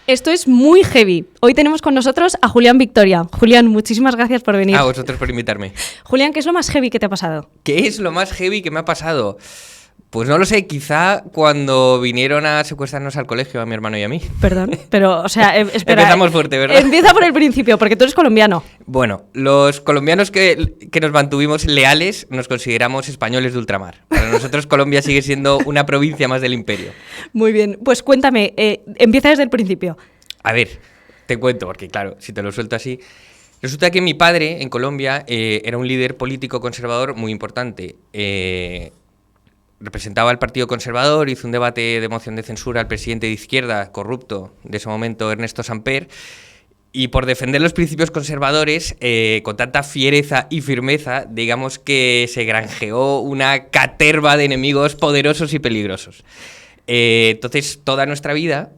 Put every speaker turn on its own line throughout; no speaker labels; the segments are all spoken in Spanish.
Esto es muy heavy. Hoy tenemos con nosotros a Julián Victoria. Julián, muchísimas gracias por venir.
A vosotros por invitarme.
Julián, ¿qué es lo más heavy que te ha pasado?
¿Qué es lo más heavy que me ha pasado? Pues no lo sé, quizá cuando vinieron a secuestrarnos al colegio, a mi hermano y a mí.
Perdón, pero, o sea, espera.
Empezamos fuerte, ¿verdad?
Empieza por el principio, porque tú eres colombiano.
Bueno, los colombianos que nos mantuvimos leales nos consideramos españoles de ultramar. Para nosotros Colombia sigue siendo una provincia más del imperio.
Muy bien, pues cuéntame, empieza desde el principio.
A ver, te cuento, porque claro, si te lo suelto así... Resulta que mi padre en Colombia era un líder político conservador muy importante. Representaba al Partido Conservador, hizo un debate de moción de censura al presidente de izquierda corrupto de ese momento, Ernesto Samper, y por defender los principios conservadores, con tanta fiereza y firmeza, digamos que se granjeó una caterva de enemigos poderosos y peligrosos. Entonces, toda nuestra vida,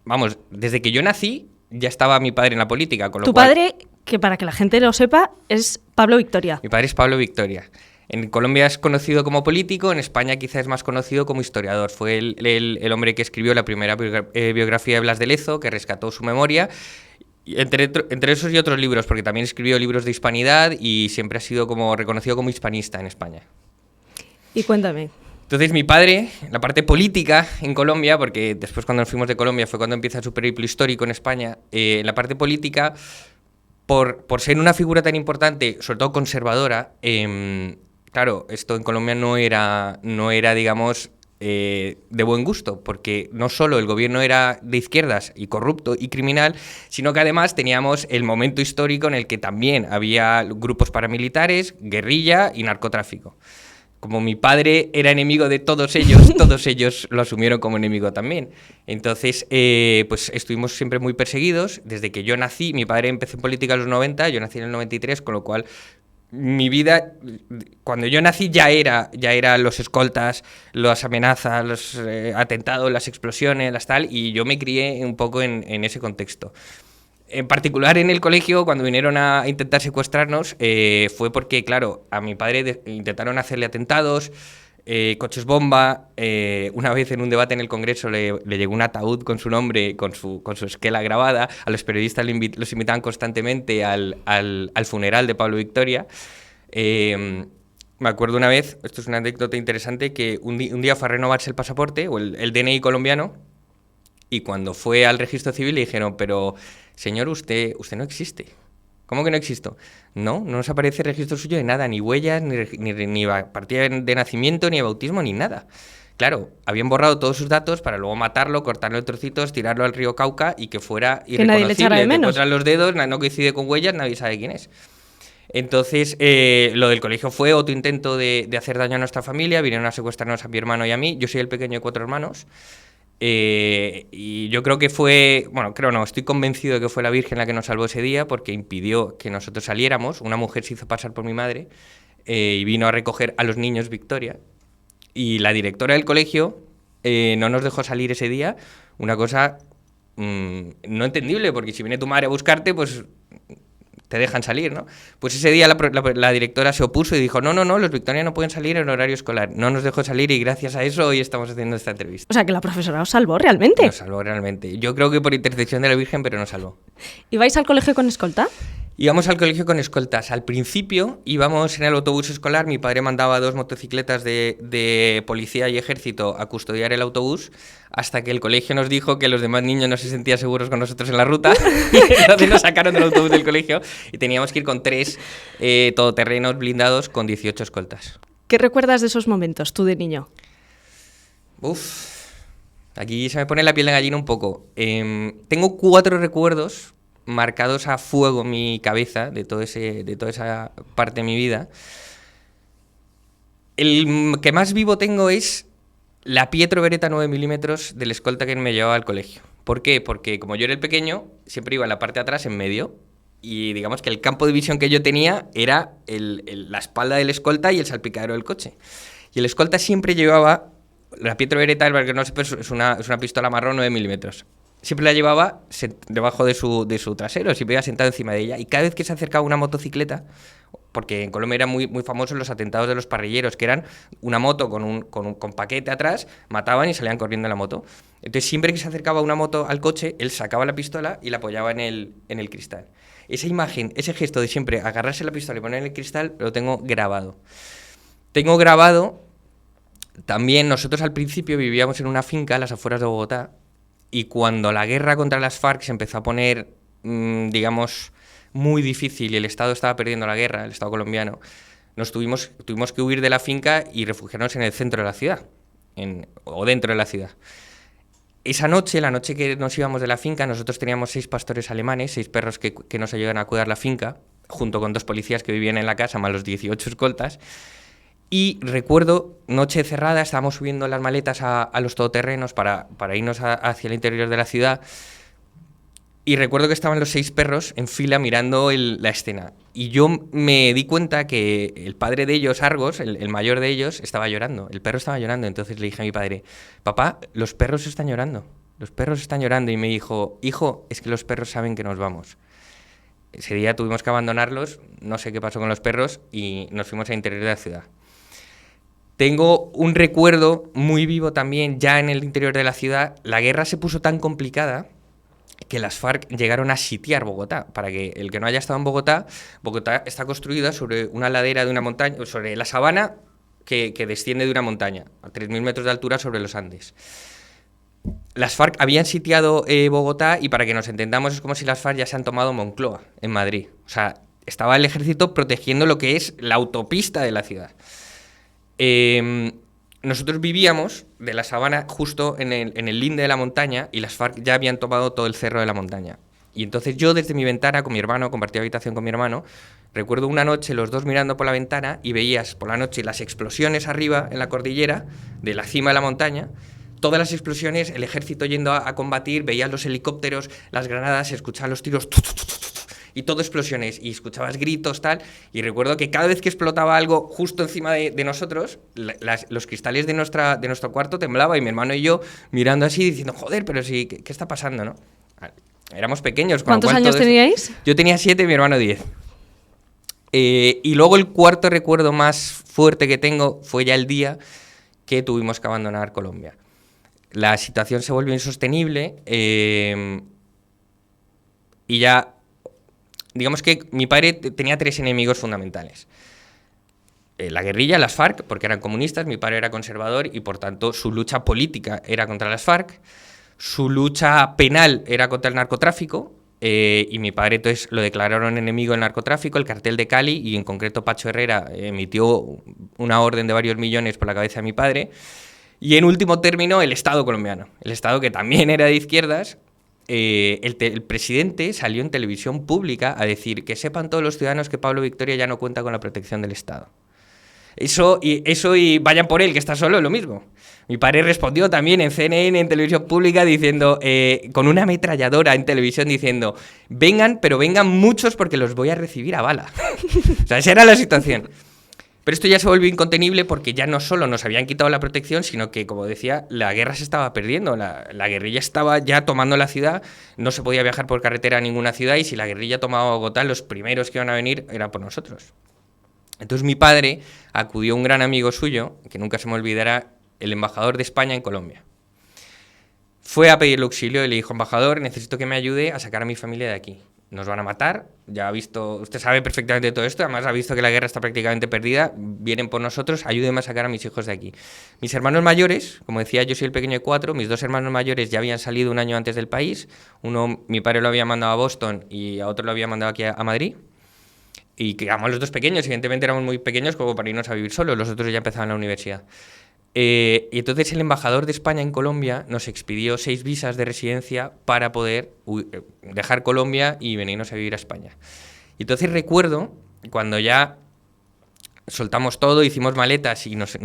vamos, desde que yo nací, ya estaba mi padre en la política. Con lo
Tu
cual,
padre, que para que la gente lo sepa, es Pablo Victoria.
Mi padre es Pablo Victoria. En Colombia es conocido como político, en España quizás es más conocido como historiador. Fue el hombre que escribió la primera biografía de Blas de Lezo, que rescató su memoria, entre esos y otros libros, porque también escribió libros de hispanidad y siempre ha sido reconocido como hispanista en España.
Y cuéntame.
Entonces mi padre, la parte política en Colombia, porque después cuando nos fuimos de Colombia fue cuando empieza su periplo histórico en España, en la parte política, por ser una figura tan importante, sobre todo conservadora, claro, esto en Colombia no era digamos, de buen gusto, porque no solo el gobierno era de izquierdas y corrupto y criminal, sino que además teníamos el momento histórico en el que también había grupos paramilitares, guerrilla y narcotráfico. Como mi padre era enemigo de todos ellos lo asumieron como enemigo también. Entonces, pues estuvimos siempre muy perseguidos. Desde que yo nací, mi padre empezó en política en los 90, yo nací en el 93, con lo cual mi vida, cuando yo nací ya era los escoltas, las amenazas, los atentados, las explosiones, las tal, y yo me crié un poco en ese contexto. En particular en el colegio, cuando vinieron a intentar secuestrarnos, fue porque, claro, a mi padre intentaron hacerle atentados, coches bomba. Una vez en un debate en el Congreso le llegó un ataúd con su nombre, con su esquela grabada. A los periodistas los invitaban constantemente al funeral de Pablo Victoria. Me acuerdo una vez, esto es una anécdota interesante, que un día fue a renovarse el pasaporte, o el DNI colombiano, y cuando fue al registro civil le dijeron, pero señor, usted no existe. ¿Cómo que no existo? No nos aparece registro suyo de nada, ni huellas, ni partida de nacimiento, ni de bautismo, ni nada. Claro, habían borrado todos sus datos para luego matarlo, cortarlo en trocitos, tirarlo al río Cauca y que fuera irreconocible.
Que nadie le echara de menos.
Te encuentran los dedos, no coincide con huellas, nadie sabe quién es. Entonces, lo del colegio fue otro intento de hacer daño a nuestra familia. Vinieron a secuestrarnos a mi hermano y a mí. Yo soy el pequeño de 4 hermanos. Y yo creo que estoy convencido de que fue la Virgen la que nos salvó ese día, porque impidió que nosotros saliéramos. Una mujer se hizo pasar por mi madre y vino a recoger a los niños Victoria, y la directora del colegio no nos dejó salir ese día. Una cosa no entendible, porque si viene tu madre a buscarte, pues te dejan salir, ¿no? Pues ese día la directora se opuso y dijo, no, los Victoria no pueden salir en horario escolar. No nos dejó salir y gracias a eso hoy estamos haciendo esta entrevista.
O sea, que la profesora os salvó realmente.
Nos salvó realmente. Yo creo que por intercesión de la Virgen, pero nos salvó.
¿Y vais al colegio con escolta?
Íbamos al colegio con escoltas. Al principio íbamos en el autobús escolar, mi padre mandaba 2 motocicletas de policía y ejército a custodiar el autobús, hasta que el colegio nos dijo que los demás niños no se sentían seguros con nosotros en la ruta, y entonces nos sacaron del autobús del colegio y teníamos que ir con 3 todoterrenos blindados con 18 escoltas.
¿Qué recuerdas de esos momentos, tú de niño?
Aquí se me pone la piel de gallina un poco. Tengo 4 recuerdos marcados a fuego en mi cabeza de toda esa parte de mi vida. El que más vivo tengo es la Pietro Beretta 9 milímetros del escolta que me llevaba al colegio. ¿Por qué? Porque como yo era el pequeño, siempre iba en la parte de atrás, en medio, y digamos que el campo de visión que yo tenía era la espalda del escolta y el salpicadero del coche. Y el escolta siempre llevaba la Pietro Beretta, el que no sé, es una pistola marrón 9 milímetros. siempre la llevaba debajo de su trasero, siempre iba sentado encima de ella. Y cada vez que se acercaba una motocicleta, porque en Colombia eran muy, muy famosos los atentados de los parrilleros, que eran una moto con paquete atrás, mataban y salían corriendo en la moto. Entonces, siempre que se acercaba una moto al coche, él sacaba la pistola y la apoyaba en el cristal. Esa imagen, ese gesto de siempre agarrarse la pistola y poner en el cristal, lo tengo grabado. Tengo grabado, también nosotros al principio vivíamos en una finca a las afueras de Bogotá, y cuando la guerra contra las FARC se empezó a poner, digamos, muy difícil y el Estado estaba perdiendo la guerra, el Estado colombiano, tuvimos que huir de la finca y refugiarnos en el centro de la ciudad, o dentro de la ciudad. Esa noche, la noche que nos íbamos de la finca, nosotros teníamos 6 pastores alemanes, 6 perros que nos ayudan a cuidar la finca, junto con 2 policías que vivían en la casa, más los 18 escoltas. Y recuerdo, noche cerrada, estábamos subiendo las maletas a los todoterrenos para irnos hacia el interior de la ciudad. Y recuerdo que estaban los 6 perros en fila mirando la escena. Y yo me di cuenta que el padre de ellos, Argos, el mayor de ellos, estaba llorando. El perro estaba llorando. Entonces le dije a mi padre, papá, los perros están llorando. Los perros están llorando. Y me dijo, hijo, es que los perros saben que nos vamos. Ese día tuvimos que abandonarlos, no sé qué pasó con los perros, y nos fuimos al interior de la ciudad. Tengo un recuerdo muy vivo también, ya en el interior de la ciudad. La guerra se puso tan complicada que las FARC llegaron a sitiar Bogotá. Para que el que no haya estado en Bogotá, Bogotá está construida sobre una ladera de una montaña, sobre la sabana que desciende de una montaña, a 3.000 metros de altura sobre los Andes. Las FARC habían sitiado Bogotá, y para que nos entendamos es como si las FARC ya se han tomado Moncloa, en Madrid. O sea, estaba el ejército protegiendo lo que es la autopista de la ciudad. Nosotros vivíamos de la sabana justo en el linde de la montaña, y las FARC ya habían tomado todo el cerro de la montaña. Y entonces yo desde mi ventana con mi hermano, compartía habitación con mi hermano, recuerdo una noche los dos mirando por la ventana y veías por la noche las explosiones arriba en la cordillera, de la cima de la montaña, todas las explosiones, el ejército yendo a combatir, veías los helicópteros, las granadas, se escuchaban los tiros, y todo explosiones, y escuchabas gritos, tal, y recuerdo que cada vez que explotaba algo justo encima de nosotros, los cristales de nuestro cuarto temblaban, y mi hermano y yo mirando así, diciendo, joder, pero sí, ¿qué está pasando, no? Éramos pequeños.
¿Cuántos años teníais?
Yo tenía 7 y mi hermano 10. Y luego el cuarto recuerdo más fuerte que tengo fue ya el día que tuvimos que abandonar Colombia. La situación se volvió insostenible, y ya... Digamos que mi padre tenía 3 enemigos fundamentales. La guerrilla, las FARC, porque eran comunistas, mi padre era conservador y por tanto su lucha política era contra las FARC, su lucha penal era contra el narcotráfico, y mi padre entonces lo declararon enemigo del narcotráfico, el cartel de Cali, y en concreto Pacho Herrera emitió una orden de varios millones por la cabeza de mi padre, y en último término el Estado colombiano, el Estado que también era de izquierdas. El presidente salió en televisión pública a decir que sepan todos los ciudadanos que Pablo Victoria ya no cuenta con la protección del Estado. Eso y vayan por él, que está solo, lo mismo. Mi padre respondió también en CNN, en televisión pública, diciendo, con una ametralladora en televisión, diciendo, vengan, pero vengan muchos porque los voy a recibir a bala. O sea, esa era la situación. Pero esto ya se volvió incontenible porque ya no solo nos habían quitado la protección, sino que, como decía, la guerra se estaba perdiendo. La guerrilla estaba ya tomando la ciudad, no se podía viajar por carretera a ninguna ciudad, y si la guerrilla tomaba Bogotá, los primeros que iban a venir eran por nosotros. Entonces mi padre acudió a un gran amigo suyo, que nunca se me olvidará, el embajador de España en Colombia. Fue a pedirle auxilio y le dijo, embajador, necesito que me ayude a sacar a mi familia de aquí. Nos van a matar, ya ha visto, usted sabe perfectamente todo esto, además ha visto que la guerra está prácticamente perdida, vienen por nosotros, ayúdeme a sacar a mis hijos de aquí. Mis hermanos mayores, como decía, yo soy el pequeño de 4, mis 2 hermanos mayores ya habían salido un año antes del país, uno, mi padre lo había mandado a Boston y a otro lo había mandado aquí a Madrid, y quedamos los 2 pequeños, evidentemente éramos muy pequeños como para irnos a vivir solos, los otros ya empezaban la universidad. Y entonces el embajador de España en Colombia nos expidió 6 visas de residencia para poder dejar Colombia y venirnos a vivir a España. Y entonces recuerdo cuando ya soltamos todo, hicimos maletas y nos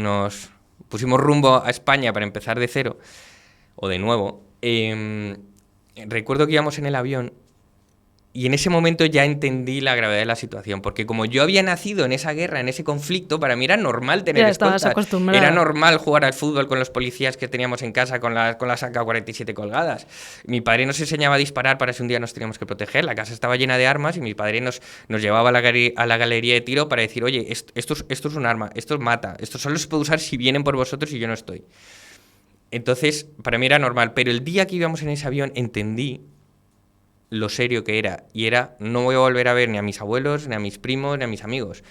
pusimos rumbo a España para empezar de cero o de nuevo. Recuerdo que íbamos en el avión Y en ese momento ya entendí la gravedad de la situación, porque como yo había nacido en esa guerra, en ese conflicto, para mí era normal tener escoltas. Era normal jugar al fútbol con los policías que teníamos en casa con las AK-47 colgadas. Mi padre nos enseñaba a disparar para si un día nos teníamos que proteger. La casa estaba llena de armas y mi padre nos llevaba a la galería de tiro para decir, oye, esto es un arma, esto mata, esto solo se puede usar si vienen por vosotros y yo no estoy. Entonces, para mí era normal, pero el día que íbamos en ese avión entendí lo serio que era, y era, no voy a volver a ver ni a mis abuelos, ni a mis primos, ni a mis amigos.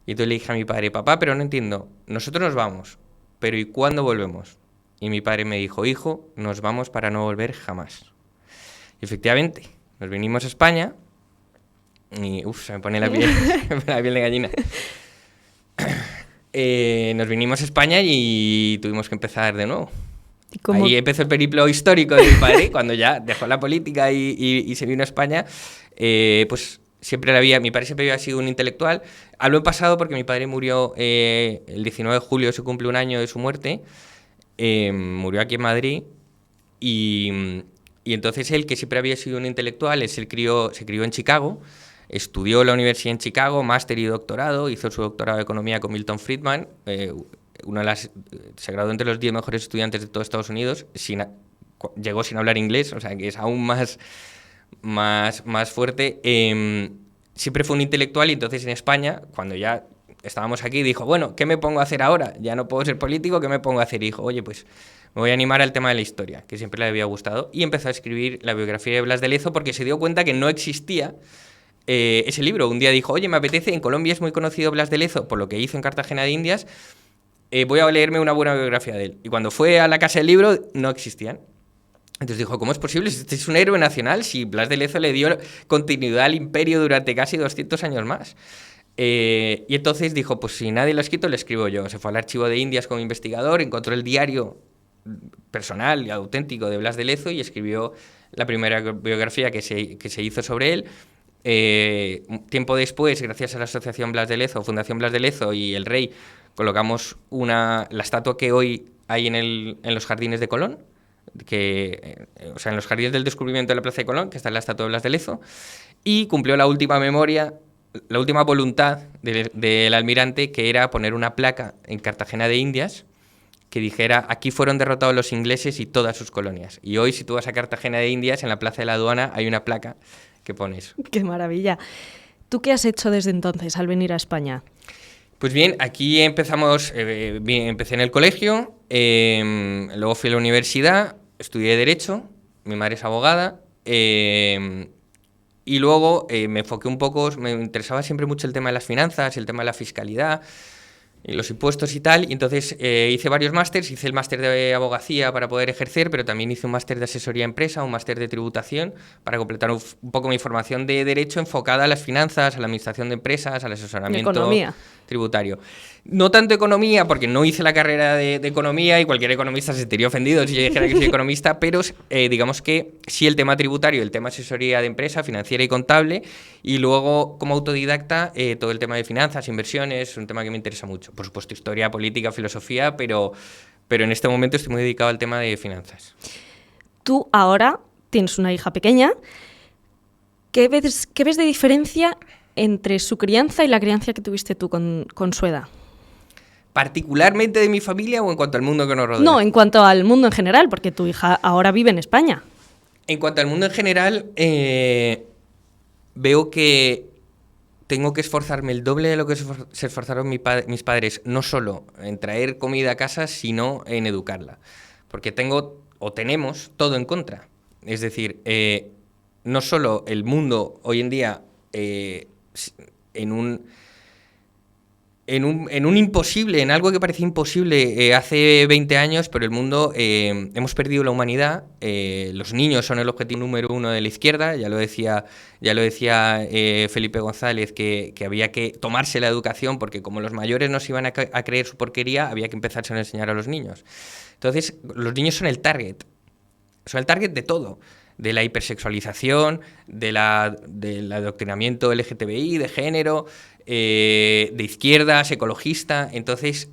Y entonces le dije a mi padre, papá, pero no entiendo, nosotros nos vamos, pero ¿y cuándo volvemos? Y mi padre me dijo, hijo, nos vamos para no volver jamás. Y efectivamente, nos vinimos a España, y se me pone la piel, la piel de gallina. Nos vinimos a España y tuvimos que empezar de nuevo. Ahí empezó el periplo histórico de mi padre, cuando ya dejó la política y se vino a España. Pues mi padre siempre había sido un intelectual. Hablo en pasado porque mi padre murió el 19 de julio, se cumple un año de su muerte. Murió aquí en Madrid y entonces él, que siempre había sido un intelectual, se crió en Chicago, estudió en la universidad en Chicago, máster y doctorado, hizo su doctorado de economía con Milton Friedman, se graduó entre los 10 mejores estudiantes de todo Estados Unidos, llegó sin hablar inglés, o sea que es aún más fuerte. Siempre fue un intelectual y entonces en España, cuando ya estábamos aquí, dijo, bueno, ¿qué me pongo a hacer ahora? Ya no puedo ser político, ¿qué me pongo a hacer? Y dijo, oye, pues me voy a animar al tema de la historia, que siempre le había gustado, y empezó a escribir la biografía de Blas de Lezo porque se dio cuenta que no existía ese libro. Un día dijo, oye, me apetece, en Colombia es muy conocido Blas de Lezo por lo que hizo en Cartagena de Indias, voy a leerme una buena biografía de él. Y cuando fue a la casa del libro, no existían. Entonces dijo, ¿cómo es posible? Este es un héroe nacional, si Blas de Lezo le dio continuidad al imperio durante casi 200 años más. Y entonces dijo, pues si nadie lo ha escrito, lo escribo yo. Se fue al archivo de Indias como investigador, encontró el diario personal y auténtico de Blas de Lezo y escribió la primera biografía que se hizo sobre él. Tiempo después, gracias a la Asociación Blas de Lezo, Fundación Blas de Lezo y el Rey, colocamos la estatua que hoy hay en los jardines de Colón, o sea, en los jardines del descubrimiento de la Plaza de Colón, que está la estatua de Blas de Lezo, y cumplió la última voluntad del almirante, que era poner una placa en Cartagena de Indias que dijera, aquí fueron derrotados los ingleses y todas sus colonias. Y hoy, si tú vas a Cartagena de Indias, en la Plaza de la Aduana hay una placa que pone eso.
¡Qué maravilla! ¿Tú qué has hecho desde entonces al venir a España?
Pues bien, aquí empecé en el colegio, luego fui a la universidad, estudié Derecho, mi madre es abogada, y luego me enfoqué un poco, me interesaba siempre mucho el tema de las finanzas, el tema de la fiscalidad, y los impuestos y tal, y entonces hice varios másters, hice el máster de abogacía para poder ejercer, pero también hice un máster de asesoría a empresa, un máster de tributación, para completar un poco mi formación de Derecho enfocada a las finanzas, a la administración de empresas, al asesoramiento tributario. No tanto economía, porque no hice la carrera de economía y cualquier economista se sentiría ofendido si yo dijera que soy economista, pero digamos que sí el tema tributario, el tema asesoría de empresa, financiera y contable, y luego como autodidacta todo el tema de finanzas, inversiones, es un tema que me interesa mucho. Por supuesto, historia, política, filosofía, pero en este momento estoy muy dedicado al tema de finanzas.
Tú ahora tienes una hija pequeña. ¿Qué ves de diferencia entre su crianza y la crianza que tuviste tú con su edad?
¿Particularmente de mi familia o en cuanto al mundo que nos rodea?
No, en cuanto al mundo en general, porque tu hija ahora vive en España.
En cuanto al mundo en general, veo que tengo que esforzarme el doble de lo que se esforzaron mis padres, no solo en traer comida a casa, sino en educarla. Porque tenemos todo en contra. Es decir, no solo el mundo hoy en día en un imposible, en algo que parecía imposible hace 20 años, pero el mundo, hemos perdido la humanidad, los niños son el objetivo número uno de la izquierda, ya lo decía Felipe González, que había que tomarse la educación, porque como los mayores no se iban a creer su porquería, había que empezar a enseñar a los niños. Entonces, los niños son el target de todo. De la hipersexualización, del adoctrinamiento LGTBI, de género, de izquierdas, ecologista. Entonces,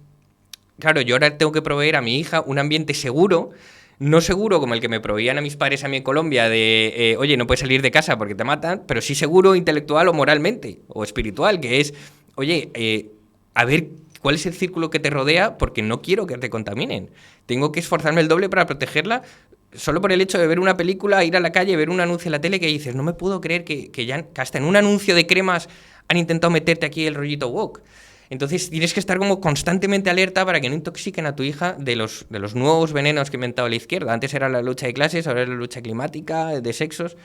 claro, yo ahora tengo que proveer a mi hija un ambiente seguro No seguro como el que me proveían a mis padres a mí en Colombia de, oye, no puedes salir de casa porque te matan, pero sí seguro intelectual o moralmente o espiritual, que es, oye, a ver cuál es el círculo que te rodea porque no quiero que te contaminen. Tengo que esforzarme el doble para protegerla solo por el hecho de ver una película, ir a la calle, ver un anuncio en la tele que dices, no me puedo creer que ya hasta en un anuncio de cremas han intentado meterte aquí el rollito woke. Entonces tienes que estar como constantemente alerta para que no intoxiquen a tu hija de los nuevos venenos que ha inventado la izquierda. Antes era la lucha de clases, ahora es la lucha climática, de sexos.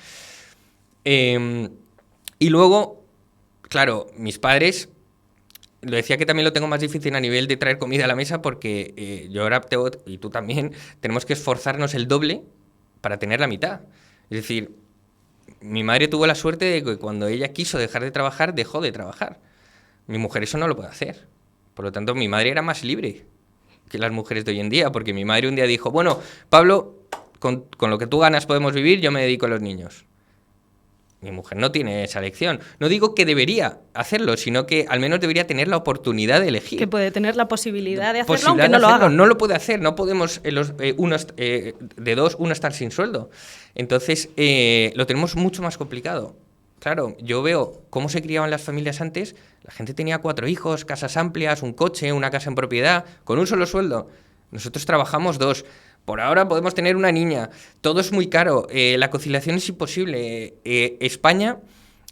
Y luego, claro, mis padres, lo decía que también lo tengo más difícil a nivel de traer comida a la mesa porque yo ahora, y tú también, tenemos que esforzarnos el doble para tener la mitad. Es decir, mi madre tuvo la suerte de que cuando ella quiso dejar de trabajar, dejó de trabajar. Mi mujer eso no lo puede hacer. Por lo tanto, mi madre era más libre que las mujeres de hoy en día, porque mi madre un día dijo, bueno, Pablo, con lo que tú ganas podemos vivir, yo me dedico a los niños. Mi mujer no tiene esa elección. No digo que debería hacerlo, sino que al menos debería tener la oportunidad de elegir.
Que puede tener la posibilidad de hacerlo, aunque no lo haga.
No lo puede hacer, no podemos de dos, uno estar sin sueldo. Entonces, lo tenemos mucho más complicado. Claro, yo veo cómo se criaban las familias antes. La gente tenía 4 hijos, casas amplias, un coche, una casa en propiedad, con un solo sueldo. Nosotros trabajamos 2. Por ahora podemos tener una niña. Todo es muy caro. La conciliación es imposible. España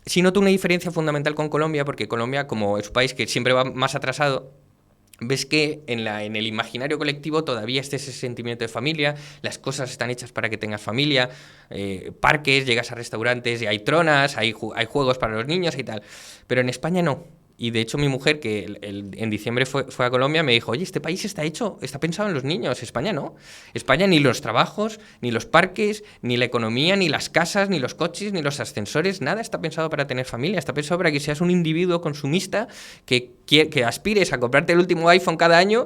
sí nota una diferencia fundamental con Colombia, porque Colombia, como es un país que siempre va más atrasado, ves que en el imaginario colectivo todavía está ese sentimiento de familia, las cosas están hechas para que tengas familia, parques, llegas a restaurantes y hay tronas, hay juegos para los niños y tal. Pero en España no. Y de hecho mi mujer, que en diciembre fue a Colombia, me dijo, oye, este país está pensado en los niños, España no. España ni los trabajos, ni los parques, ni la economía, ni las casas, ni los coches, ni los ascensores, nada está pensado para tener familia, está pensado para que seas un individuo consumista que aspires a comprarte el último iPhone cada año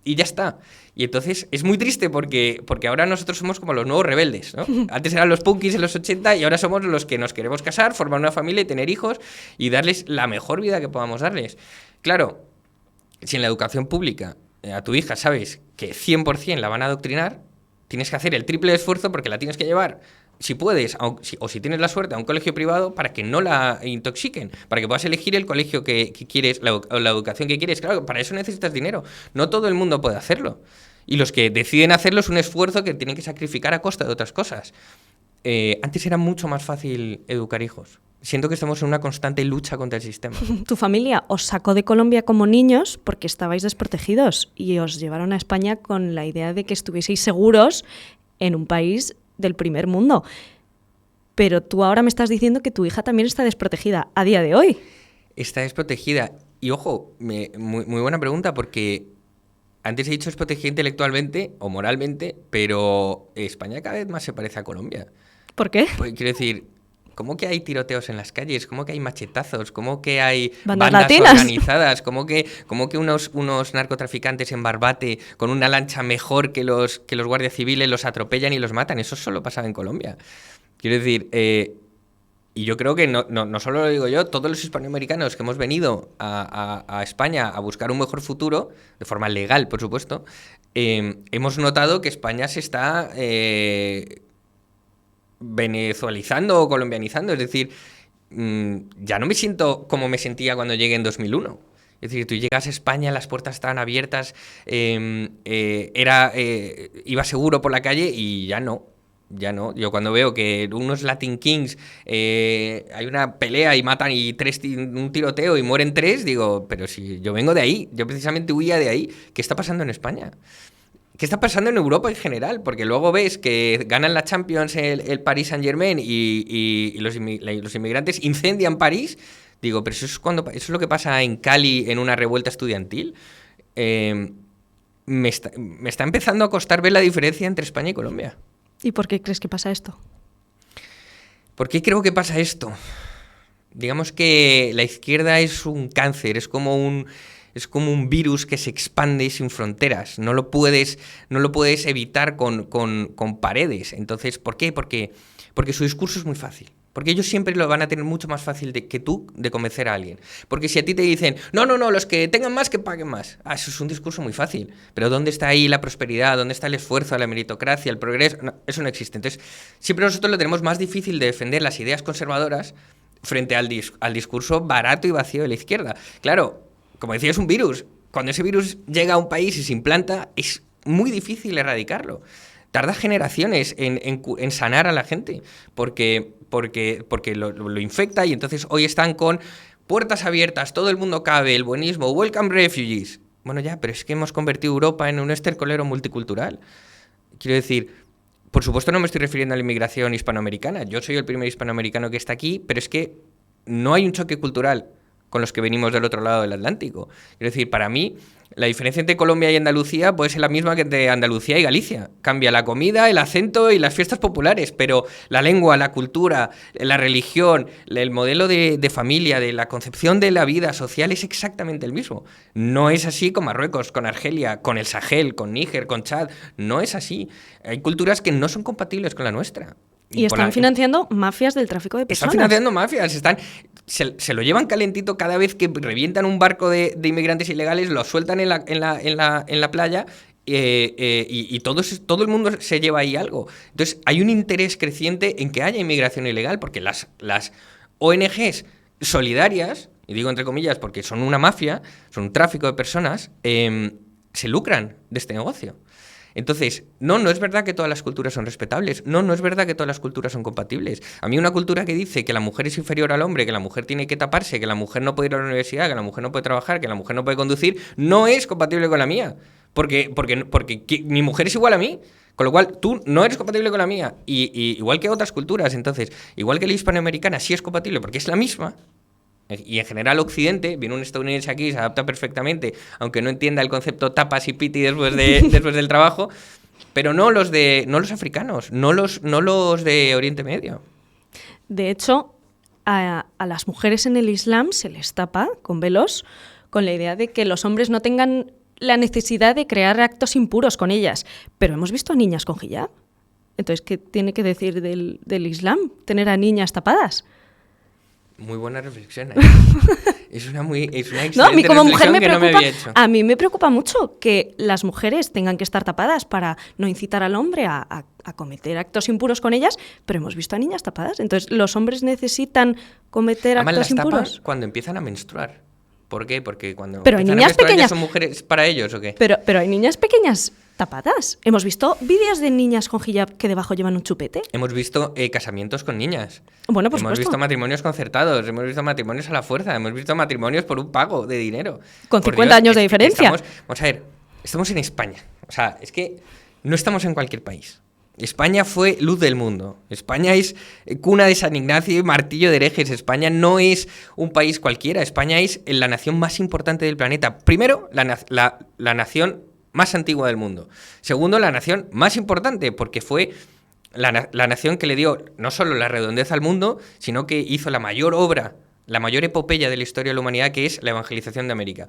y ya está. Y entonces es muy triste porque ahora nosotros somos como los nuevos rebeldes, ¿no? Antes eran los punkis en los 80 y ahora somos los que nos queremos casar, formar una familia y tener hijos y darles la mejor vida que podamos darles. Claro, si en la educación pública a tu hija sabes que 100% la van a adoctrinar, tienes que hacer el triple de esfuerzo porque la tienes que llevar, si puedes, o si tienes la suerte, a un colegio privado para que no la intoxiquen, para que puedas elegir el colegio que quieres, la educación que quieres. Claro, para eso necesitas dinero. No todo el mundo puede hacerlo. Y los que deciden hacerlo es un esfuerzo que tienen que sacrificar a costa de otras cosas. Antes era mucho más fácil educar hijos. Siento que estamos en una constante lucha contra el sistema.
Tu familia os sacó de Colombia como niños porque estabais desprotegidos y os llevaron a España con la idea de que estuvieseis seguros en un país del primer mundo. Pero tú ahora me estás diciendo que tu hija también está desprotegida a día de hoy.
Está desprotegida. Y ojo, muy buena pregunta, porque antes he dicho desprotegida intelectualmente o moralmente, pero España cada vez más se parece a Colombia.
¿Por qué?
Pues quiero decir, ¿cómo que hay tiroteos en las calles? ¿Cómo que hay machetazos? ¿Cómo que hay
bandas
organizadas? ¿Cómo que unos narcotraficantes en Barbate con una lancha mejor que los guardias civiles los atropellan y los matan? Eso solo pasaba en Colombia. Quiero decir, y yo creo que no solo lo digo yo, todos los hispanoamericanos que hemos venido a España a buscar un mejor futuro, de forma legal, por supuesto, hemos notado que España se está venezuelizando o colombianizando. Es decir, ya no me siento como me sentía cuando llegué en 2001. Es decir, tú llegas a España, las puertas estaban abiertas, iba seguro por la calle y ya no. Ya no. Yo cuando veo que unos Latin Kings hay una pelea y matan un tiroteo y mueren 3, digo, pero si yo vengo de ahí, yo precisamente huía de ahí. ¿Qué está pasando en España? ¿Qué está pasando en Europa en general? Porque luego ves que ganan la Champions el Paris Saint-Germain y los inmigrantes incendian París. Digo, pero eso es lo que pasa en Cali en una revuelta estudiantil. Me está empezando a costar ver la diferencia entre España y Colombia.
¿Y por qué crees que pasa esto?
¿Por qué creo que pasa esto? Digamos que la izquierda es un cáncer, es como un virus que se expande sin fronteras. No lo puedes evitar con paredes. Entonces, ¿por qué? Porque su discurso es muy fácil. Porque ellos siempre lo van a tener mucho más fácil que tú de convencer a alguien. Porque si a ti te dicen, no, los que tengan más que paguen más. Eso es un discurso muy fácil. Pero ¿dónde está ahí la prosperidad? ¿Dónde está el esfuerzo, la meritocracia, el progreso? No, eso no existe. Entonces, siempre nosotros lo tenemos más difícil de defender las ideas conservadoras frente al discurso barato y vacío de la izquierda. Claro, como decía, es un virus. Cuando ese virus llega a un país y se implanta, es muy difícil erradicarlo. Tarda generaciones en sanar a la gente, porque lo infecta, y entonces hoy están con puertas abiertas, todo el mundo cabe, el buenismo, welcome refugees. Bueno, ya, pero es que hemos convertido Europa en un estercolero multicultural. Quiero decir, por supuesto no me estoy refiriendo a la inmigración hispanoamericana. Yo soy el primer hispanoamericano que está aquí, pero es que no hay un choque cultural con los que venimos del otro lado del Atlántico. Quiero decir, para mí, la diferencia entre Colombia y Andalucía puede ser la misma que entre Andalucía y Galicia. Cambia la comida, el acento y las fiestas populares, pero la lengua, la cultura, la religión, el modelo de familia, de la concepción de la vida social es exactamente el mismo. No es así con Marruecos, con Argelia, con el Sahel, con Níger, con Chad. No es así. Hay culturas que no son compatibles con la nuestra.
Y están financiando mafias del tráfico de personas.
Están financiando mafias, se lo llevan calentito cada vez que revientan un barco de inmigrantes ilegales, lo sueltan en la playa y todo el mundo se lleva ahí algo. Entonces hay un interés creciente en que haya inmigración ilegal, porque las ONGs solidarias, y digo entre comillas porque son una mafia, son un tráfico de personas, se lucran de este negocio. Entonces, no es verdad que todas las culturas son respetables, no es verdad que todas las culturas son compatibles. A mí una cultura que dice que la mujer es inferior al hombre, que la mujer tiene que taparse, que la mujer no puede ir a la universidad, que la mujer no puede trabajar, que la mujer no puede conducir, no es compatible con la mía, porque mi mujer es igual a mí. Con lo cual, tú no eres compatible con la mía, y igual que otras culturas. Entonces, igual que la hispanoamericana sí es compatible porque es la misma. Y en general Occidente, viene un estadounidense aquí, se adapta perfectamente, aunque no entienda el concepto tapas y piti después del trabajo, pero no los africanos, no los de Oriente Medio.
De hecho, a las mujeres en el Islam se les tapa con velos, con la idea de que los hombres no tengan la necesidad de crear actos impuros con ellas. Pero hemos visto a niñas con hijab. Entonces, ¿qué tiene que decir del Islam? Tener a niñas tapadas.
Muy buena reflexión. Es una excelente
no, a mí como mujer
reflexión que no me había hecho.
A mí me preocupa mucho que las mujeres tengan que estar tapadas para no incitar al hombre a cometer actos impuros con ellas, pero hemos visto a niñas tapadas. Entonces, ¿los hombres necesitan cometer actos impuros?
Cuando empiezan a menstruar. ¿Por qué? Porque cuando
pero hay niñas pequeñas.
¿Son mujeres para ellos o qué?
Pero hay niñas pequeñas tapadas. ¿Hemos visto vídeos de niñas con hijab que debajo llevan un chupete?
Hemos visto casamientos con niñas.
Bueno, pues
hemos visto matrimonios concertados, hemos visto matrimonios a la fuerza, hemos visto matrimonios por un pago de dinero.
Con 50 años de diferencia.
Vamos a ver, estamos en España. O sea, es que no estamos en cualquier país. España fue luz del mundo. España es cuna de San Ignacio y martillo de herejes. España no es un país cualquiera. España es la nación más importante del planeta. Primero, la nación más antigua del mundo. Segundo, la nación más importante, porque fue la nación que le dio no solo la redondez al mundo, sino que hizo la mayor obra, la mayor epopeya de la historia de la humanidad, que es la evangelización de América.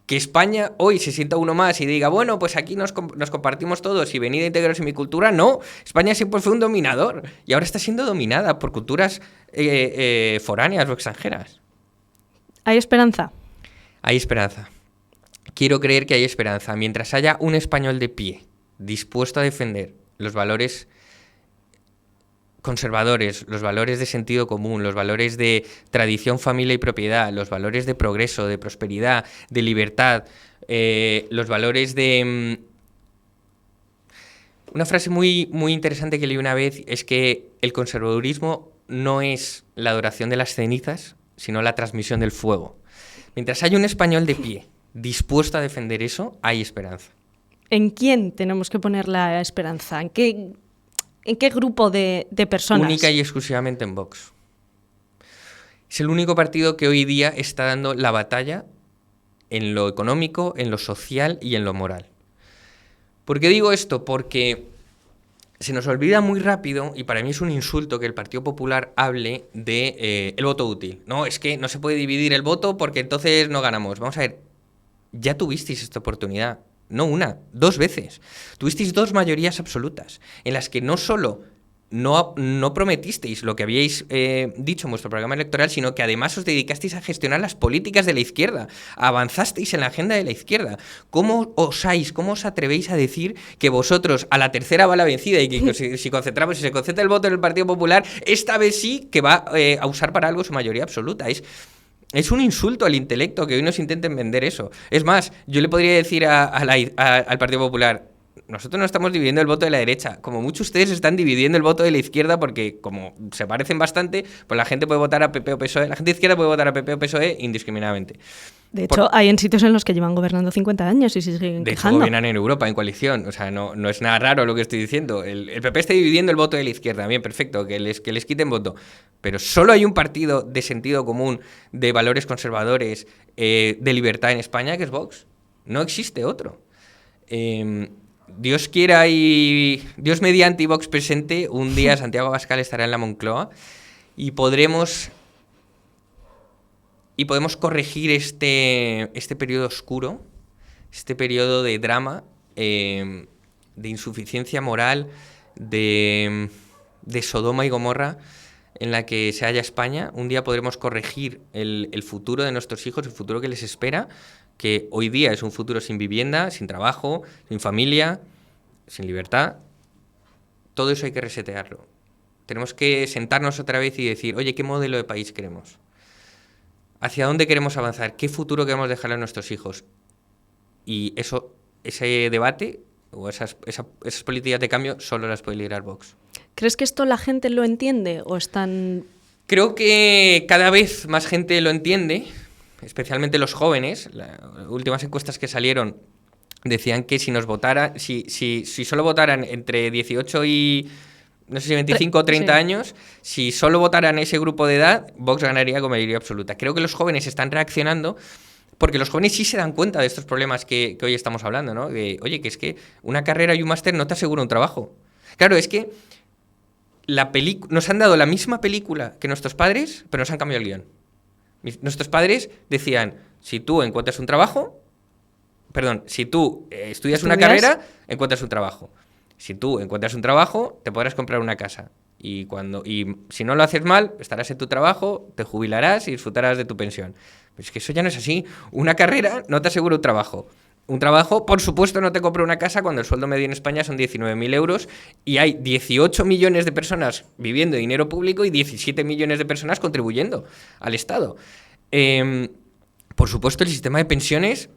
Que España hoy se sienta uno más y diga, bueno, pues aquí nos compartimos todos y venid a integraros en mi cultura. No, España siempre fue un dominador y ahora está siendo dominada por culturas foráneas o extranjeras.
¿Hay esperanza?
Hay esperanza. Quiero creer que hay esperanza. Mientras haya un español de pie, dispuesto a defender los valores conservadores, los valores de sentido común, los valores de tradición, familia y propiedad, los valores de progreso, de prosperidad, de libertad, los valores de... Una frase muy, muy interesante que leí una vez es que el conservadurismo no es la adoración de las cenizas, sino la transmisión del fuego. Mientras haya un español de pie dispuesto a defender eso, hay esperanza.
¿En quién tenemos que poner la esperanza? ¿En qué grupo de personas?
Única y exclusivamente en Vox. Es el único partido que hoy día está dando la batalla en lo económico, en lo social y en lo moral. ¿Por qué digo esto? Porque se nos olvida muy rápido, y para mí es un insulto que el Partido Popular hable de el voto útil. No, es que no se puede dividir el voto porque entonces no ganamos. Vamos a ver, ya tuvisteis esta oportunidad. No una, 2 veces. Tuvisteis 2 mayorías absolutas, en las que no solo no prometisteis lo que habíais dicho en vuestro programa electoral, sino que además os dedicasteis a gestionar las políticas de la izquierda, avanzasteis en la agenda de la izquierda. ¿Cómo os atrevéis a decir que vosotros a la tercera va la vencida y que si se concentra el voto en el Partido Popular, esta vez sí que va a usar para algo su mayoría absoluta? Es un insulto al intelecto que hoy nos intenten vender eso. Es más, yo le podría decir al Partido Popular: nosotros no estamos dividiendo el voto de la derecha. Como muchos ustedes están dividiendo el voto de la izquierda, porque como se parecen bastante, pues la gente puede votar a PP o PSOE. La gente de izquierda puede votar a PP o PSOE indiscriminadamente.
De hecho, hay en sitios en los que llevan gobernando 50 años y se siguen quejando.
De hecho, gobiernan en Europa, en coalición. O sea, no es nada raro lo que estoy diciendo. El PP está dividiendo el voto de la izquierda. Bien, perfecto, que les quiten voto. Pero solo hay un partido de sentido común, de valores conservadores, de libertad en España, que es Vox. No existe otro. Dios quiera y Dios mediante y Vox presente, un día Santiago Abascal estará en la Moncloa y podemos corregir este periodo oscuro, este periodo de drama, de insuficiencia moral, de Sodoma y Gomorra en la que se halla España. Un día podremos corregir el futuro de nuestros hijos, el futuro que les espera, que hoy día es un futuro sin vivienda, sin trabajo, sin familia, sin libertad. Todo eso hay que resetearlo. Tenemos que sentarnos otra vez y decir: oye, ¿qué modelo de país queremos? ¿Hacia dónde queremos avanzar? ¿Qué futuro queremos dejarle a nuestros hijos? Y ese debate o esas políticas de cambio solo las puede liderar Vox.
¿Crees que esto la gente lo entiende o están...?
Creo que cada vez más gente lo entiende, especialmente los jóvenes. Las últimas encuestas que salieron decían que si solo votaran entre 18 y, no sé si 25 o 30 años, si solo votaran ese grupo de edad, Vox ganaría con mayoría absoluta. Creo que los jóvenes están reaccionando porque los jóvenes sí se dan cuenta de estos problemas que hoy estamos hablando, ¿no? De, oye, que es que una carrera y un máster no te asegura un trabajo. Claro, es que nos han dado la misma película que nuestros padres, pero nos han cambiado el guión. Nuestros padres decían: si tú encuentras un trabajo, si tú estudias una carrera, encuentras un trabajo. Si tú encuentras un trabajo, te podrás comprar una casa. Y si no lo haces mal, estarás en tu trabajo, te jubilarás y disfrutarás de tu pensión. Pero es que eso ya no es así. Una carrera no te asegura un trabajo. Un trabajo, por supuesto, no te compra una casa cuando el sueldo medio en España son 19.000 euros y hay 18 millones de personas viviendo de dinero público y 17 millones de personas contribuyendo al Estado. Por supuesto, el sistema de pensiones...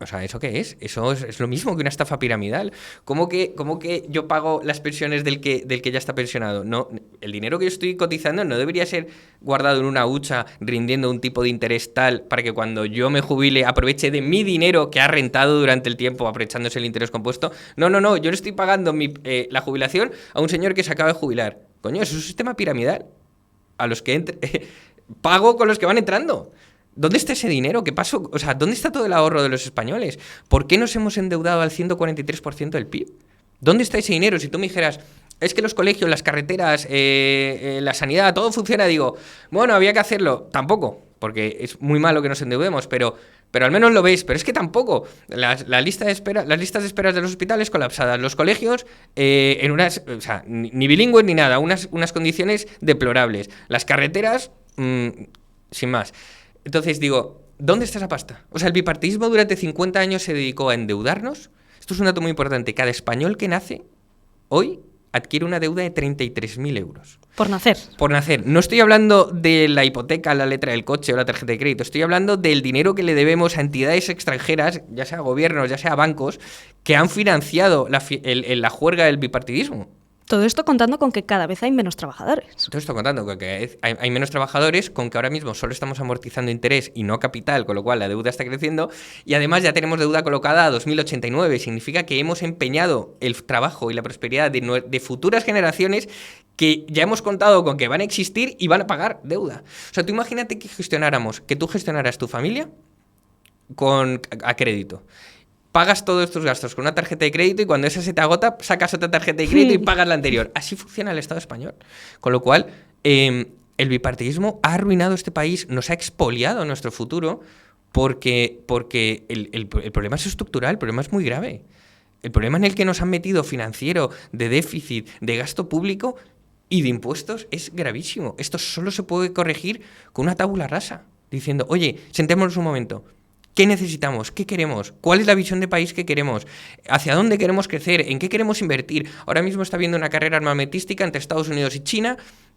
O sea, ¿eso qué es? Eso es lo mismo que una estafa piramidal. ¿Cómo que yo pago las pensiones del que ya está pensionado? No, el dinero que yo estoy cotizando no debería ser guardado en una hucha rindiendo un tipo de interés tal para que cuando yo me jubile aproveche de mi dinero que ha rentado durante el tiempo aprovechándose el interés compuesto. No, yo le estoy pagando la jubilación a un señor que se acaba de jubilar. Coño, eso es un sistema piramidal. A los que pago con los que van entrando. ¿Dónde está ese dinero? ¿Qué pasó? O sea, ¿dónde está todo el ahorro de los españoles? ¿Por qué nos hemos endeudado al 143% del PIB? ¿Dónde está ese dinero? Si tú me dijeras, es que los colegios, las carreteras, la sanidad, todo funciona, digo, bueno, había que hacerlo. Tampoco, porque es muy malo que nos endeudemos, pero al menos lo veis. Pero es que tampoco. Las listas de espera de los hospitales colapsadas, los colegios en unas, o sea, ni bilingües ni nada, unas condiciones deplorables. Las carreteras, sin más. Entonces digo, ¿dónde está esa pasta? O sea, el bipartidismo durante 50 años se dedicó a endeudarnos. Esto es un dato muy importante. Cada español que nace hoy adquiere una deuda de 33.000 euros.
Por nacer.
Por nacer. No estoy hablando de la hipoteca, la letra del coche o la tarjeta de crédito. Estoy hablando del dinero que le debemos a entidades extranjeras, ya sea gobiernos, ya sea bancos, que han financiado la juerga del bipartidismo.
Todo esto contando con que cada vez hay menos trabajadores.
Todo esto contando con que hay menos trabajadores, con que ahora mismo solo estamos amortizando interés y no capital, con lo cual la deuda está creciendo, y además ya tenemos deuda colocada a 2089. Significa que hemos empeñado el trabajo y la prosperidad de futuras generaciones que ya hemos contado con que van a existir y van a pagar deuda. O sea, tú imagínate que tú gestionaras tu familia a crédito. Pagas todos tus gastos con una tarjeta de crédito y cuando esa se te agota, sacas otra tarjeta de crédito y pagas la anterior. Así funciona el Estado español. Con lo cual, el bipartidismo ha arruinado este país, nos ha expoliado nuestro futuro porque el problema es estructural, el problema es muy grave. El problema en el que nos han metido financiero, de déficit, de gasto público y de impuestos es gravísimo. Esto solo se puede corregir con una tabula rasa, diciendo, oye, sentémonos un momento. ¿Qué necesitamos? ¿Qué queremos? ¿Cuál es la visión de país que queremos? ¿Hacia dónde queremos crecer? ¿En qué queremos invertir? Ahora mismo está habiendo una carrera armamentística entre Estados Unidos y China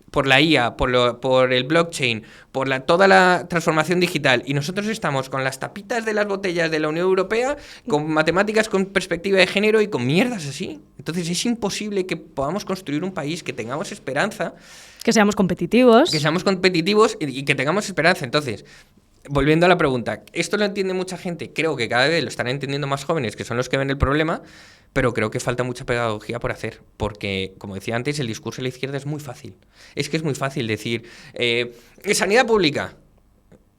por la IA, por el blockchain, por toda la transformación digital. Y nosotros estamos con las tapitas de las botellas de la Unión Europea, con matemáticas con perspectiva de género y con mierdas así. Entonces es imposible que podamos construir un país, que tengamos esperanza.
Que seamos competitivos.
Que seamos competitivos y que tengamos esperanza. Entonces, volviendo a la pregunta, esto lo entiende mucha gente, creo que cada vez lo están entendiendo más jóvenes, que son los que ven el problema, pero creo que falta mucha pedagogía por hacer, porque, como decía antes, el discurso de la izquierda es muy fácil. Es que es muy fácil decir, sanidad pública.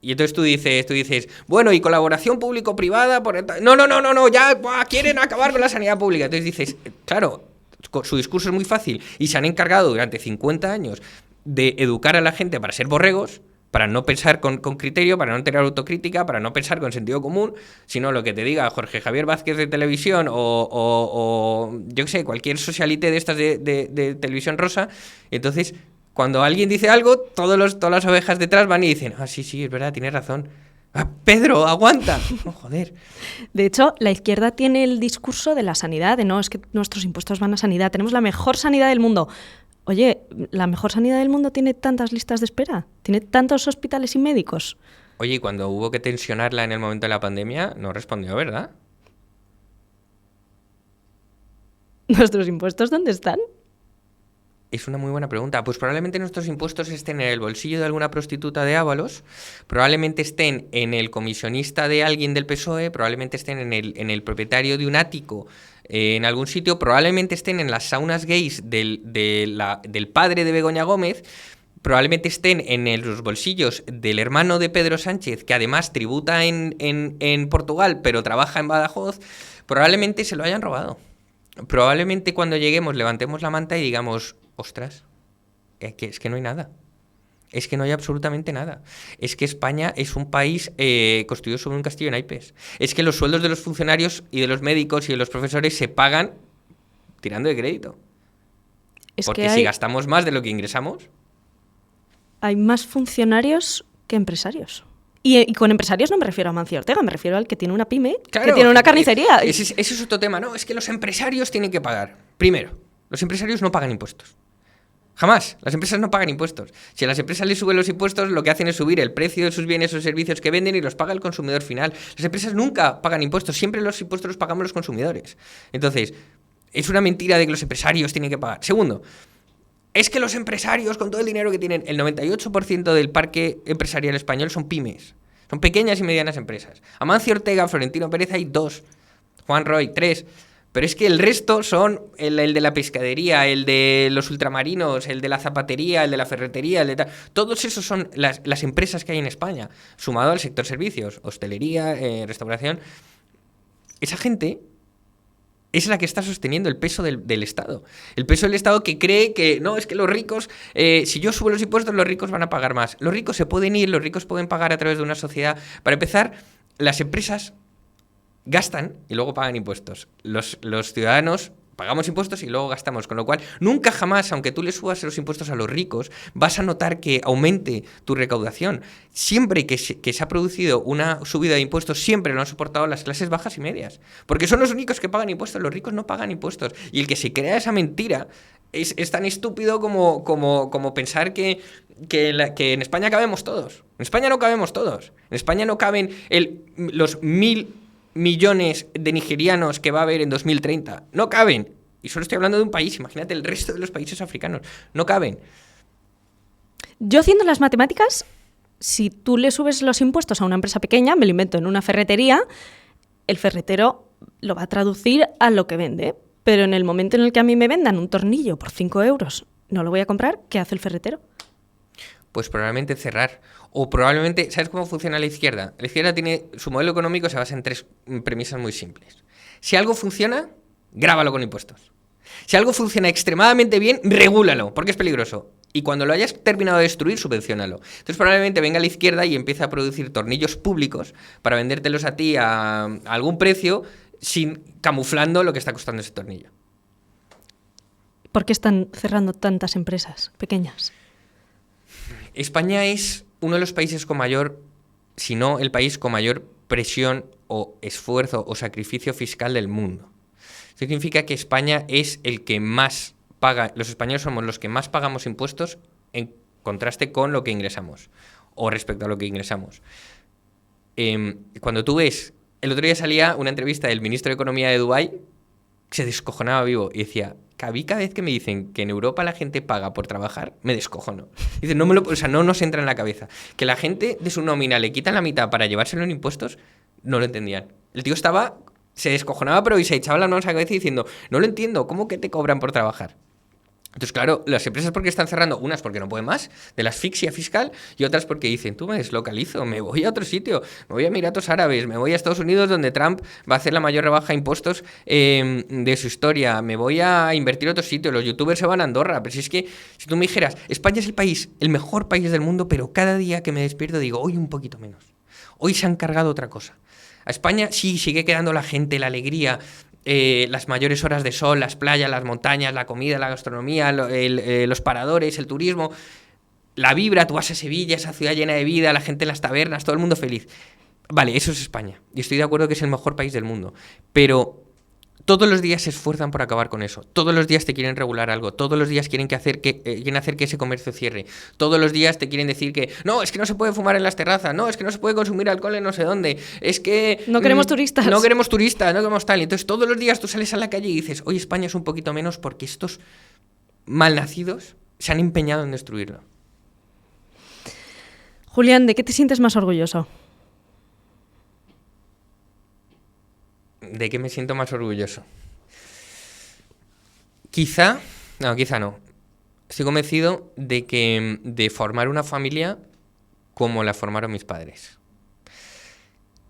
Y entonces tú dices, bueno, y colaboración público-privada, no, ya quieren acabar con la sanidad pública. Entonces dices, claro, su discurso es muy fácil y se han encargado durante 50 años de educar a la gente para ser borregos, para no pensar con criterio, para no tener autocrítica, para no pensar con sentido común, sino lo que te diga Jorge Javier Vázquez de Televisión o yo qué sé, cualquier socialite de estas de Televisión Rosa. Entonces, cuando alguien dice algo, todas las ovejas detrás van y dicen, sí, es verdad, tienes razón. Pedro, aguanta. Oh, joder.
De hecho, la izquierda tiene el discurso de la sanidad, de no, es que nuestros impuestos van a sanidad, tenemos la mejor sanidad del mundo. Oye, ¿la mejor sanidad del mundo tiene tantas listas de espera? ¿Tiene tantos hospitales y médicos?
Oye, y cuando hubo que tensionarla en el momento de la pandemia, no respondió, ¿verdad?
¿Nuestros impuestos dónde están?
Es una muy buena pregunta. Pues probablemente nuestros impuestos estén en el bolsillo de alguna prostituta de Ábalos, probablemente estén en el comisionista de alguien del PSOE, probablemente estén en el propietario de un ático en algún sitio, probablemente estén en las saunas gays del padre de Begoña Gómez, probablemente estén en los bolsillos del hermano de Pedro Sánchez, que además tributa en Portugal, pero trabaja en Badajoz. Probablemente se lo hayan robado. Probablemente cuando lleguemos levantemos la manta y digamos, ostras, es que no hay nada. Es que no hay absolutamente nada. Es que España es un país construido sobre un castillo de naipes. Es que los sueldos de los funcionarios y de los médicos y de los profesores se pagan tirando de crédito. Porque si gastamos más de lo que ingresamos...
Hay más funcionarios que empresarios. Y con empresarios no me refiero a Mancio Ortega, me refiero al que tiene una pyme, claro, que tiene una carnicería.
Ese es otro tema, ¿no? Es que los empresarios tienen que pagar. Primero, los empresarios no pagan impuestos. Jamás. Las empresas no pagan impuestos. Si a las empresas les suben los impuestos, lo que hacen es subir el precio de sus bienes o servicios que venden y los paga el consumidor final. Las empresas nunca pagan impuestos. Siempre los impuestos los pagamos los consumidores. Entonces, es una mentira de que los empresarios tienen que pagar. Segundo, es que los empresarios, con todo el dinero que tienen, el 98% del parque empresarial español son pymes. Son pequeñas y medianas empresas. Amancio Ortega, Florentino Pérez hay 2. Juan Roy, 3. Pero es que el resto son el de la pescadería, el de los ultramarinos, el de la zapatería, el de la ferretería, el de tal. Todos esos son las empresas que hay en España, sumado al sector servicios, hostelería, restauración. Esa gente es la que está sosteniendo el peso del Estado. El peso del Estado que cree que, no, es que los ricos, si yo subo los impuestos, los ricos van a pagar más. Los ricos se pueden ir, los ricos pueden pagar a través de una sociedad. Para empezar, las empresas gastan y luego pagan impuestos. Los ciudadanos pagamos impuestos y luego gastamos, con lo cual nunca jamás, aunque tú le subas los impuestos a los ricos, vas a notar que aumente tu recaudación. Siempre que se ha producido una subida de impuestos, siempre lo han soportado las clases bajas y medias, porque son los únicos que pagan impuestos, los ricos no pagan impuestos. Y el que se crea esa mentira es tan estúpido como pensar que en España cabemos todos. En España no cabemos todos. En España no caben los 1.000 millones de nigerianos que va a haber en 2030. No caben. Y solo estoy hablando de un país. Imagínate el resto de los países africanos. No caben.
Yo haciendo las matemáticas, si tú le subes los impuestos a una empresa pequeña, me lo invento, en una ferretería, el ferretero lo va a traducir a lo que vende. Pero en el momento en el que a mí me vendan un tornillo por 5 euros, no lo voy a comprar, ¿qué hace el ferretero?
Pues probablemente cerrar. O probablemente, ¿sabes cómo funciona la izquierda? La izquierda tiene, su modelo económico se basa en 3 premisas muy simples. Si algo funciona, grábalo con impuestos. Si algo funciona extremadamente bien, regúlalo, porque es peligroso. Y cuando lo hayas terminado de destruir, subvenciónalo. Entonces probablemente venga la izquierda y empiece a producir tornillos públicos para vendértelos a ti a algún precio, sin camuflando lo que está costando ese tornillo.
¿Por qué están cerrando tantas empresas pequeñas?
España es uno de los países con mayor, si no el país con mayor presión o esfuerzo o sacrificio fiscal del mundo. Eso significa que España es el que más paga, los españoles somos los que más pagamos impuestos en contraste con lo que ingresamos o respecto a lo que ingresamos. Cuando tú ves, el otro día salía una entrevista del ministro de Economía de Dubái, se descojonaba vivo y decía, cada vez que me dicen que en Europa la gente paga por trabajar, me descojono. Dice, no nos entra en la cabeza. Que la gente de su nómina le quitan la mitad para llevárselo en impuestos, no lo entendían. El tío se descojonaba, pero y se echaba las manos a la cabeza diciendo, no lo entiendo, ¿cómo que te cobran por trabajar? Entonces, claro, las empresas porque están cerrando, unas porque no pueden más, de la asfixia fiscal, y otras porque dicen, tú me deslocalizo, me voy a otro sitio, me voy a Emiratos Árabes, me voy a Estados Unidos donde Trump va a hacer la mayor rebaja de impuestos de su historia, me voy a invertir en otro sitio, los youtubers se van a Andorra, pero si es que, si tú me dijeras, España es el país, el mejor país del mundo, pero cada día que me despierto digo, hoy un poquito menos, hoy se han cargado otra cosa. A España sí sigue quedando la gente, la alegría, las mayores horas de sol, las playas, las montañas, la comida, la gastronomía, los paradores, el turismo, la vibra, tú vas a Sevilla, esa ciudad llena de vida, la gente en las tabernas, todo el mundo feliz. Vale, eso es España, y estoy de acuerdo que es el mejor país del mundo, pero todos los días se esfuerzan por acabar con eso, todos los días te quieren regular algo, todos los días quieren hacer que ese comercio cierre, todos los días te quieren decir que no, es que no se puede fumar en las terrazas, no, es que no se puede consumir alcohol en no sé dónde, es que...
No queremos turistas.
No queremos turistas, no queremos tal. Entonces todos los días tú sales a la calle y dices, hoy España es un poquito menos porque estos malnacidos se han empeñado en destruirlo.
Julián, ¿de qué te sientes más orgulloso?
¿De qué me siento más orgulloso? Quizá no. Estoy convencido de formar una familia como la formaron mis padres.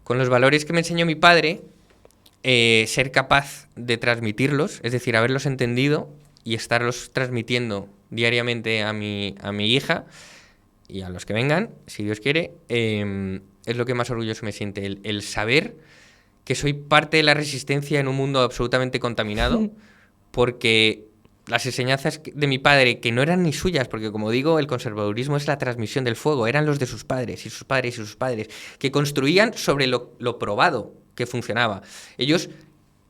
Con los valores que me enseñó mi padre, ser capaz de transmitirlos, es decir, haberlos entendido y estarlos transmitiendo diariamente a mi hija y a los que vengan, si Dios quiere, es lo que más orgulloso me siente, el saber que soy parte de la resistencia en un mundo absolutamente contaminado, porque las enseñanzas de mi padre, que no eran ni suyas, porque como digo, el conservadurismo es la transmisión del fuego, eran los de sus padres y sus padres y sus padres, que construían sobre lo probado que funcionaba.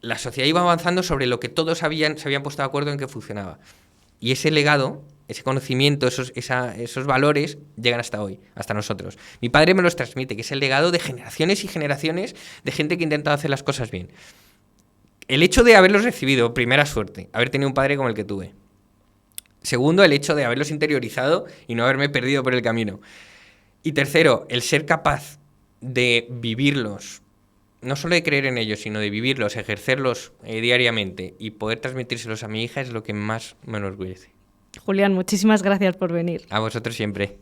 La sociedad iba avanzando sobre lo que todos se habían puesto de acuerdo en que funcionaba. Y ese legado, ese conocimiento, esos valores llegan hasta hoy, hasta nosotros. Mi padre me los transmite, que es el legado de generaciones y generaciones de gente que ha intentado hacer las cosas bien. El hecho de haberlos recibido, primera suerte, haber tenido un padre como el que tuve. Segundo, el hecho de haberlos interiorizado y no haberme perdido por el camino. Y tercero, el ser capaz de vivirlos, no solo de creer en ellos, sino de vivirlos, ejercerlos diariamente y poder transmitírselos a mi hija es lo que más me enorgullece.
Julián, muchísimas gracias por venir.
A vosotros siempre.